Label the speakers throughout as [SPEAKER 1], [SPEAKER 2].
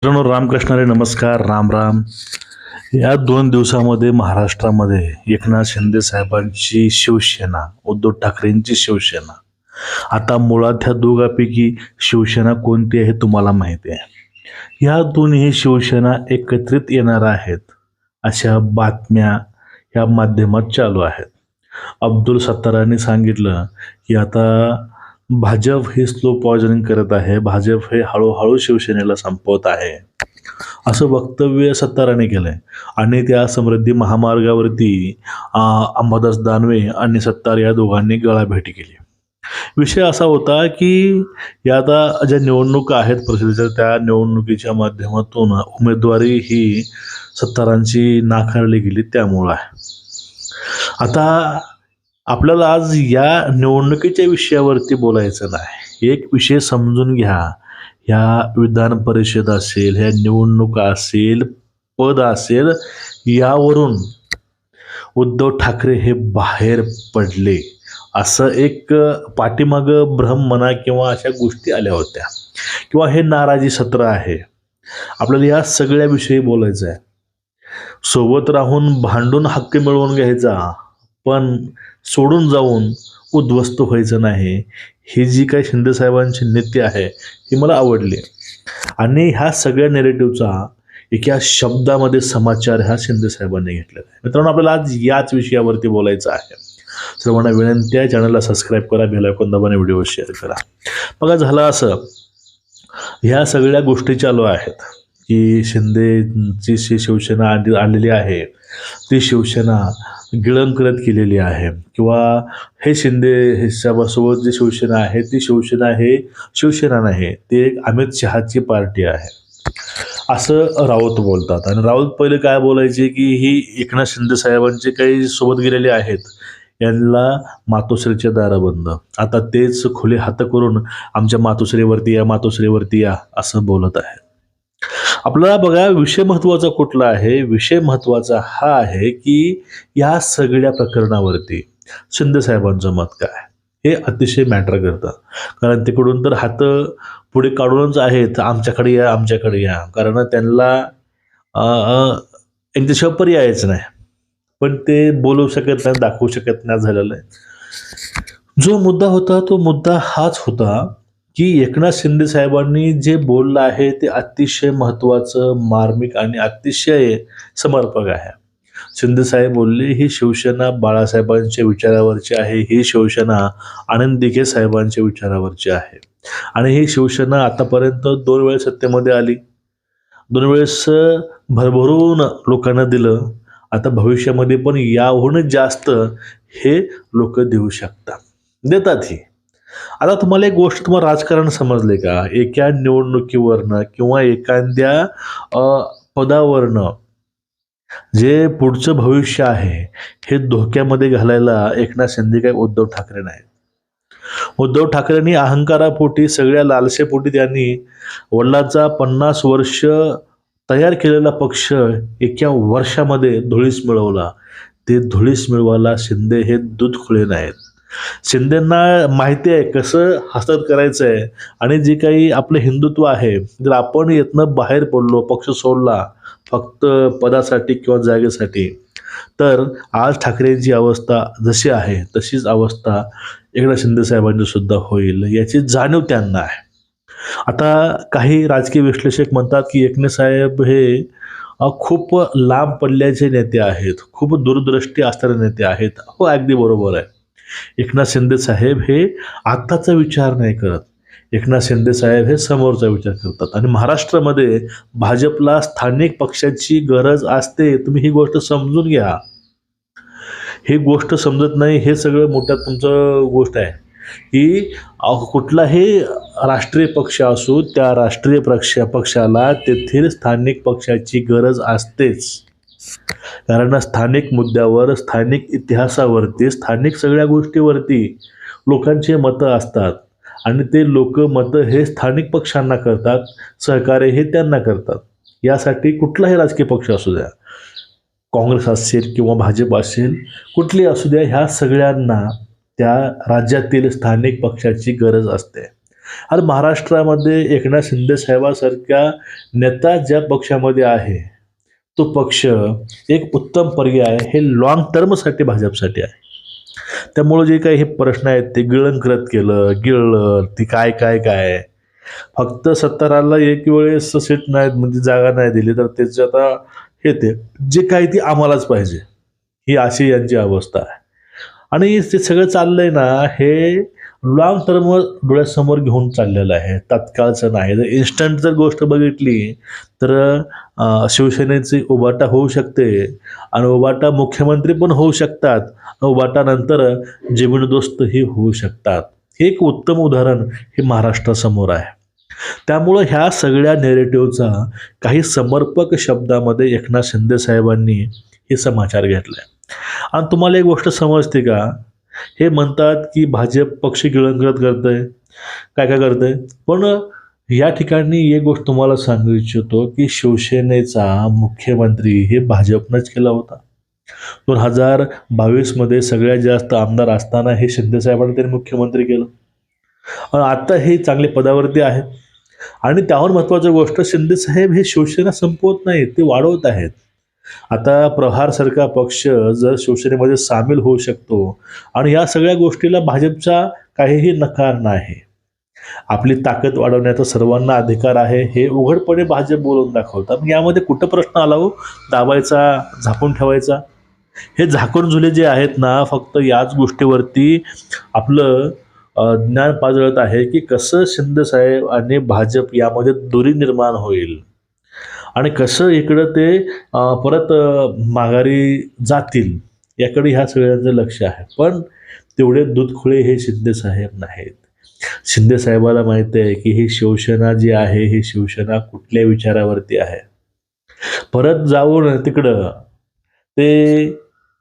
[SPEAKER 1] मित्रांनो, रामकृष्ण हरी, नमस्कार, राम राम. या 2 दिवसामध्ये महाराष्ट्रामध्ये एकनाथ शिंदे साहेबांची शिवसेना, उद्धव ठाकरेंची शिवसेना, आता मुळात ह्या दोघांपैकी शिवसेना कोणती आहे तुम्हाला माहिती आहे. या दोन्ही शिवसेना एकत्रित येणार आहेत अशा बातम्या या माध्यमात चालू आहेत. अब्दुल सत्तारांनी सांगितलं की आता भाजप हे स्लो पॉयझनिंग करत आहे, भाजप हे हळूहळू शिवसेनेला संपवत आहे, असं वक्तव्य सत्ताराने केलंय. आणि त्या समृद्धी महामार्गावरती अंबादास दानवे आणि सत्तार या दोघांनी गळाभेटी केली. विषय असा होता की या आता ज्या निवडणुका आहेत परिषदेच्या, त्या निवडणुकीच्या माध्यमातून उमेदवारी ही सत्तारांची नाकारली गेली, त्यामुळं आहे. आता आपल्याला आज या निवडणुकीच्या विषयावरती बोलायचं नाही. एक विषय समजून घ्या, ह्या विधान परिषद असेल, ह्या निवडणुका असेल, पद असेल, यावरून उद्धव ठाकरे हे बाहेर पडले असं एक पाठीमागं भ्रम म्हणा किंवा अशा गोष्टी आल्या होत्या, किंवा हे नाराजी सत्र आहे. आपल्याला या सगळ्या विषयी बोलायचं आहे. सोबत राहून भांडून हक्क मिळवून घ्यायचा, पण सोडून जाऊन उद्ध्वस्त व्हायचं नाही. ही जी काही शिंदे साहेबांची नीती आहे ही मला आवडली. आणि ह्या सगळ्या नेरेटिव्हचा एका शब्दामध्ये समाचार ह्या शिंदे साहेबांनी घेतलेला आहे. मित्रांनो, आपल्याला आज याच विषयावरती बोलायचं आहे. सर्वांना विनंती आहे, चॅनलला सबस्क्राईब करा, बेल आयकॉन दाबा, व्हिडिओ शेअर करा. बघा, झालं असं, ह्या सगळ्या गोष्टी चालू आहेत की शिंदेची शिवसेना आलेली आहे, ती शिवसेना गिळंकृत केलेली आहे, किंवा हे शिंदे सोबत जी शिवसेना आहे ती शिवसेना नाही, ते एक अमित शहाची पार्टी आहे, असं राऊत बोलतात. आणि राऊत पहिले काय बोलायचे की ही एकनाथ शिंदे साहेबांचे काही सोबत गेलेले आहेत, यांना मातोश्रीचे दारं बंद. आता तेच खुले हात करून आमच्या मातोश्रीवरती या असं बोलत आहे. आपल्याला बघा, विषय महत्त्वाचा कुठला आहे? विषय महत्त्वाचा हा आहे की या सगळ्या प्रकरणावरती शिंदे साहेबांचं मत काय, हे अतिशय मॅटर करतं. कारण तिकडून तर हात पुढे काढूनच आहेत, आमच्याकडे या, कारण त्यांना यांच्याशिवाय पर्यायच नाही. पण ते बोलू शकत नाही, दाखवू शकत नाही, झालेलं आहे. जो मुद्दा होता तो मुद्दा हाच होता की एकनाथ शिंदे साहेबांनी जे बोललं आहे ते अतिशय महत्त्वाचं, मार्मिक आणि अतिशय समर्पक आहे. शिंदे साहेब बोलले, ही शिवसेना बाळासाहेबांच्या विचारावरची आहे, ही शिवसेना आनंद दिघे साहेबांच्या विचारावरची आहे. आणि ही शिवसेना आतापर्यंत 2 वेळेस सत्तेमध्ये आली, 2 वेळेस भरभरून लोकांना दिलं. आता भविष्यामध्ये पण याहूनच जास्त हे लोक देऊ शकतात, देतात. ही आता तुम्हाला एक गोष्ट, तुम्हाला राजकारण समजले का? एका निवडणुकीवरनं किंवा एखाद्या पदावरनं जे पुढचं भविष्य आहे हे धोक्यामध्ये घालायला एकनाथ शिंदे काय उद्धव ठाकरे नाही. उद्धव ठाकरेंनी अहंकारापोटी, सगळ्या लालसेपोटी त्यांनी वडिलांचा 50 वर्ष तयार केलेला पक्ष एका वर्षामध्ये धुळीस मिळवला. ते धुळीस मिळवायला शिंदे हे दूध खुळे नाहीत. शिंदेंना माहिती आहे कसं हस्तगत करायचं आहे. आणि जे काही आपलं हिंदुत्व आहे, जर आपण यातनं बाहेर पडलो, पक्ष सोडला फक्त पदासाठी किंवा जागेसाठी, तर आज ठाकरेंची अवस्था जशी आहे तशीच अवस्था एकनाथ शिंदे साहेबांची सुद्धा होईल, याची जाणीव त्यांना आहे. आता काही राजकीय विश्लेषक म्हणतात की एकनाथ साहेब हे खूप लांब पल्ल्याचे नेते आहेत, खूप दूरदृष्टी असणारे नेते आहेत. हो, अगदी बरोबर आहे. एकनाथ शिंदे साहेब हे आत्ताचा विचार नाही करत, एकनाथ शिंदे साहेब हे समोरचा विचार करतात. आणि महाराष्ट्रामध्ये भाजपला स्थानिक पक्षाची गरज असते. तुम्ही ही गोष्ट समजून घ्या. ही गोष्ट समजत नाही, हे सगळं मोठ्या तुमचं गोष्ट आहे की कुठलाही राष्ट्रीय पक्ष असो, त्या राष्ट्रीय पक्षाला तेथील स्थानिक पक्षाची गरज असतेच. कारण स्थानिक मुद्द्यावर, स्थानिक इतिहासावरती, स्थानिक सगळ्या गोष्टीवरती लोकांचे मतं असतात. आणि ते लोक मतं हे स्थानिक पक्षांना करतात, सहकार्य हे त्यांना करतात. यासाठी कुठलाही राजकीय पक्ष असू द्या, काँग्रेस असेल किंवा भाजप असेल, कुठली असू द्या, ह्या सगळ्यांना त्या राज्यातील स्थानिक पक्षाची गरज असते. आणि महाराष्ट्रामध्ये एकनाथ शिंदे साहेबांसारख्या नेता ज्या पक्षामध्ये आहे, तो पक्ष एक उत्तम पर्याय हे लाँग टर्मसाठी भाजपसाठी आहे. त्यामुळे जे काही हे प्रश्न आहेत ते गिळंकृत केलं, गिळलं, ती काय, काय, काय. फक्त सत्ताराला एक वेळेस सीट नाही म्हणजे जागा नाही दिली तर त्याचं आता हे ते जे काही ती आम्हालाच पाहिजे. ही अशी यांची अवस्था आहे. आणि ते सगळं चाललंय ना हे लाँग टर्म डोळ्यासमोर घेऊन चाललेलं आहे. तात्काळचं नाही. जर इन्स्टंट जर गोष्ट बघितली तर शिवसेनेची उभाटा होऊ शकते आणि उभाटा मुख्यमंत्री पण होऊ शकतात. उभाटा नंतर जमीनदोस्तही होऊ शकतात. हे एक उत्तम उदाहरण हे महाराष्ट्रासमोर आहे. त्यामुळं ह्या सगळ्या नेरेटिव्हचा काही समर्पक शब्दामध्ये एकनाथ शिंदे साहेबांनी हे समाचार घेतलाय. आणि तुम्हाला एक गोष्ट समजते का? हे म्हणतात की भाजप पक्ष गिळंकृत करतंय, काय काय करतंय. पण या ठिकाणी एक गोष्ट तुम्हाला सांगू इच्छितो की शिवसेनेचा मुख्यमंत्री हे भाजपनंच केला होता. 2022 मध्ये सगळ्यात जास्त आमदार असताना हे शिंदे साहेबांनी त्यांनी मुख्यमंत्री केलं. आणि आता हे चांगले पदावरती आहेत. आणि त्याहून महत्त्वाची गोष्ट शिंदे साहेब हे शिवसेना संपवत नाहीत, ते वाढवत आहेत. आता प्रहारसारखा पक्ष जर शिवसेनेमध्ये सामील होऊ शकतो आणि या सगळ्या गोष्टीला भाजपचा काहीही नकार नाही. आपली ताकद वाढवण्याचा सर्वांना अधिकार आहे हे उघडपणे भाजप बोलून दाखवतात. मग यामध्ये कुठं प्रश्न आला हो? दाबायचा, झाकून ठेवायचा. हे झाकून झुले जे आहेत ना फक्त याच गोष्टीवरती आपलं ज्ञान पाजळत आहे की कसं शिंदेसाहेब आणि भाजप यामध्ये दुरी निर्माण होईल आणि कसं इकडं ते परत माघारी जातील याकडे ह्या सगळ्यांचं लक्ष आहे. पण तेवढे दूधखुळे हे शिंदेसाहेब नाहीत. शिंदेसाहेबाला माहिती आहे की ही शिवसेना जी आहे ही शिवसेना कुठल्या विचारावरती आहे. परत जाऊन तिकडं ते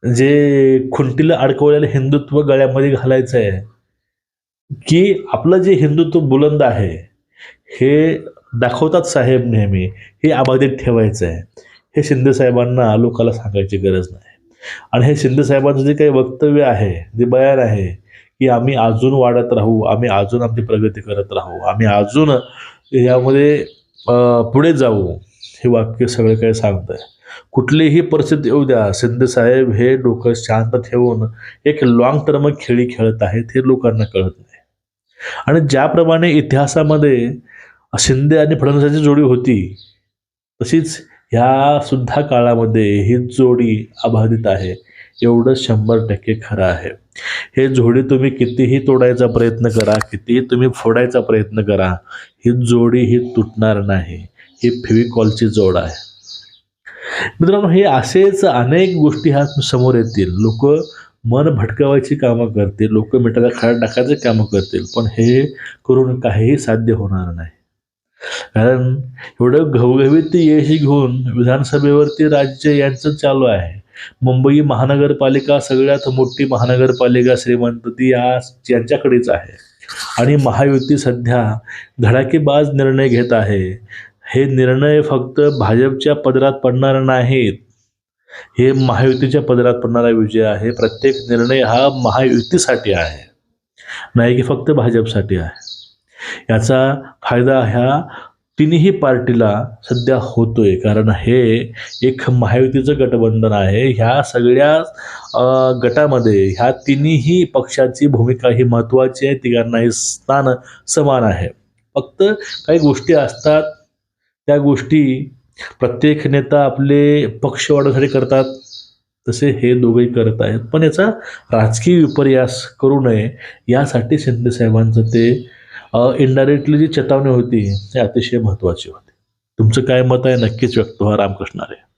[SPEAKER 1] जे खुंटीला अडकवलेलं हिंदुत्व गळ्यामध्ये घालायचं आहे की आपलं जे हिंदुत्व बुलंद आहे हे दाखवतात साहेब नेहमी, हे अबाधित ठेवायचं आहे. हे शिंदे साहेबांना लोकांना सांगायची गरज नाही. आणि हे शिंदे साहेबांचं जे काही वक्तव्य आहे, जे बयान आहे की आम्ही अजून वाढत राहू, आम्ही अजून आमची प्रगती करत राहू, आम्ही अजून यामध्ये पुढे जाऊ, हे वाक्य सगळं काही सांगतं आहे. कुठलीही परिस्थिती येऊ द्या, शिंदे साहेब हे डोकं शांत ठेवून एक लाँग टर्म खेळी खेळत आहेत हे लोकांना कळत नाही. आणि ज्याप्रमाणे इतिहासामध्ये शिंदे आणि फडणवीसांची जोडी होती तशीच ह्या सुद्धा काळामध्ये ही जोडी अबाधित आहे एवढं 100% खरं आहे. हे जोडी तुम्ही कितीही तोडायचा प्रयत्न करा, कितीही तुम्ही फोडायचा प्रयत्न करा, ही जोडी ही तुटणार नाही. ही फेविकॉलची जोड आहे. मित्रांनो, हे असेच अनेक गोष्टी ह्या समोर येतील. लोक मन भटकावायची कामं करतील, लोक मिठाला खार टाकायचे कामं करतील, पण हे करून काहीही साध्य होणार नाही. कारण एवढं घवघवीत यश घेऊन विधानसभेवरती राज्य यांचं चालू आहे. मुंबई महानगरपालिका सगळ्यात मोठी महानगरपालिका श्रीमंत ती यांच्याकडेच आहे. आणि महायुती सध्या धडाकेबाज निर्णय घेत आहे. हे निर्णय फक्त भाजपच्या पदरात पडणार नाहीत, हे महायुतीच्या पदरात पडणारा विजय आहे. प्रत्येक निर्णय हा महायुतीसाठी आहे, नाही की फक्त भाजपसाठी आहे. याचा फायदा ह्या तिन्ही पार्टीला सध्या होतोय, कारण हे एक महायुतीचं गठबंधन आहे. ह्या सगळ्या गटामध्ये ह्या तिन्ही पक्षाची भूमिका ही महत्त्वाची आहे. तिघांनाही स्थान समान आहे. फक्त काही गोष्टी असतात, त्या गोष्टी प्रत्येक नेता आपले पक्ष वाढवण्यासाठी करतात, तसे हे दोघेही करत आहेत. पण याचा राजकीय विपर्यास करू नये यासाठी शिंदे साहेबांचं ते इनडायरेक्टली जी चेतावणी होती ते अतिशय महत्त्वाची होती. तुमचं काय मत आहे नक्कीच व्यक्त व्हा. रामकृष्ण हरी.